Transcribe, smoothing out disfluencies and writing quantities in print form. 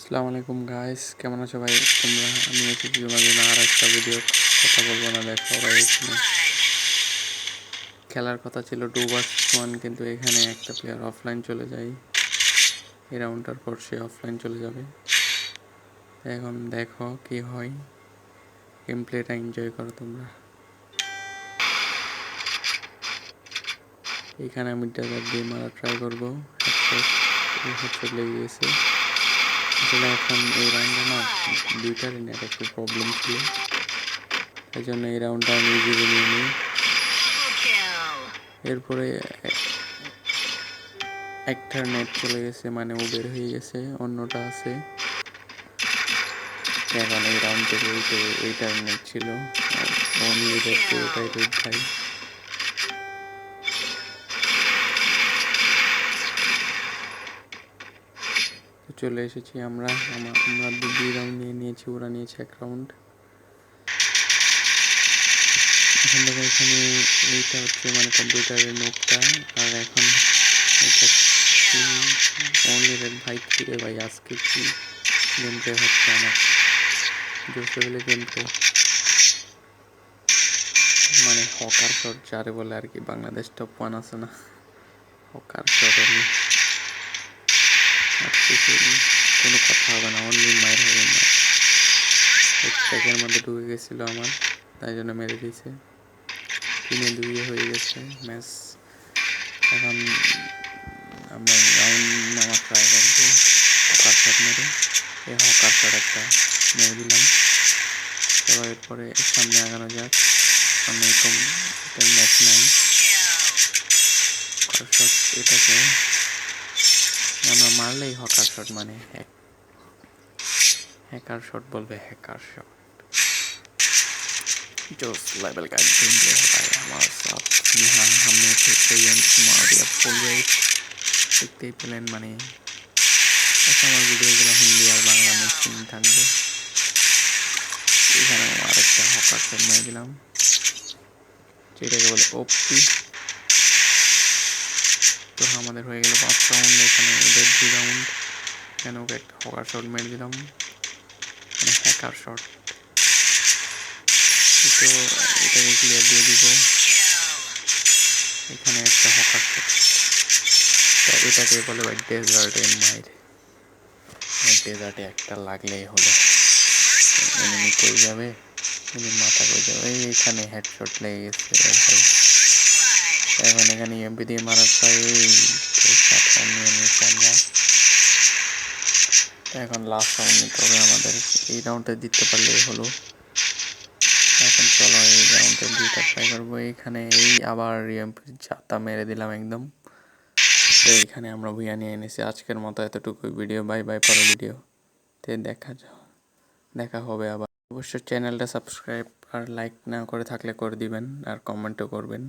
আসসালামু আলাইকুম গাইস, কেমন আছো ভাই তোমরা? আমি এসেছি তোমার জন্য আর একটা ভিডিও। কথা বলবো না, দেখো ভাই এখানে খেলার কথা ছিল 2 vs 1, কিন্তু এখানে একটা প্লেয়ার অফলাইন চলে যায়। এই রাউন্ডটার পর সে অফলাইন চলে যাবে। এখন দেখো কি হয়, গেম প্লেটা এনজয় করো তোমরা। এখানে আমি ডেজার্ট দিয়ে মারা ট্রাই করবো। হেডশট লেগে গেছে। আসলে এখন এই রাউন্ডে না দুইটারই নেট একটু প্রবলেম ছিল, তাই জন্য এই রাউন্ডটা আমি ইজিলি নিয়ে নিই। এরপরে একটার নেট চলে গেছে, মানে ও বের হয়ে গেছে, অন্যটা আছে। এখন এই রাউন্ড থেকে এইটার নেট ছিল অনলি রেড, পুরোটাই রেড ভাই। তো চলে এসেছি আমরা আমরা 2 রাউন্ড নিয়ে নিয়েছি, ওরা নিয়েছে 1 রাউন্ড। এখন দেখো এখানে এইটা হচ্ছে মানে কম্পিউটারের নোটটা, আর এখন এটা অনলি রেড ভাই। কি রে ভাই, আজকে কি গেম প্লে হচ্ছে আমার, জোস লেভেলে গেম প্লে। মানে হকার শট যারে বলে আর কি, বাংলাদেশ টপ 1 আছে না, হকার শট অনলি। কোনো কথা হবে না, অনলি মায়ের হবে না। এক প্যাকের মধ্যে ঢুকে গেছিলো আমার, তাই জন্য মেরে দিয়েছে। 3-2 হয়ে গেছে ম্যাচ। এখন আমরা রাউন্ড নেওয়ার ট্রাই করবো হকার শট মেরে। এই হকার শট একটা মেরে দিলাম। এবার এরপরে সামনে আগানো যাক। সামনে এটার ম্যাচ নাই। হকার শট এটাকে আমরা মারলেই হকার শট, মানে হ্যাকার শট বলবে, হ্যাকার শট। जोस लेवल का गेम प्ले होता है हमारे साथ। यहाँ हमने फुल रेट দেখতে পেলেন। মানে আমার ভিডিওগুলো হিন্দি আর বাংলা মিক্সিং থাকবে। এখানে আরেকটা হকার শট মেরে দিলাম, যেটাকে বলে ওপি। তো আমাদের হয়ে গেল 5 রাউন্ড, এখানে ওদের 2 রাউন্ড। এখানে ওকে একটা হকার শট মেরে দিলাম, মানে হ্যাকার শট। তো এটাকে ক্লিয়ার দিয়ে দিব। এখানে একটা হকার শট, এটাকে বলে ভাই ডেজার্টে মাইর। ডেজার্টে একটা লাগলেই হলো, এনিমি কই যাবে, এনিমি মাথা কই যাবে। এইখানে হেডশট লেগে গেছে ভাই। এখন এখানে এমপি দিয়ে মারার চাই। নিয়ে নিয়েছি আমরা। এখন লাস্ট রাউন্ড নিতে হবে আমাদের, এই রাউন্ডে জিততে পারলেই হলো। এখন চলো এই রাউন্ডে 2টা ট্রাই করবো। এইখানে এই আবার এমপি জাতা মেরে দিলাম একদম। তো এইখানে আমরা ভুইয়া নিয়ে এনেছি। আজকের মতো এতটুকুই ভিডিও, বাই বাই। পরের ভিডিওতে দেখা হবে আবার। অবশ্যই চ্যানেলটা সাবস্ক্রাইব আর লাইক না করে থাকলে করে দিবেন, আর কমেন্টও করবেন।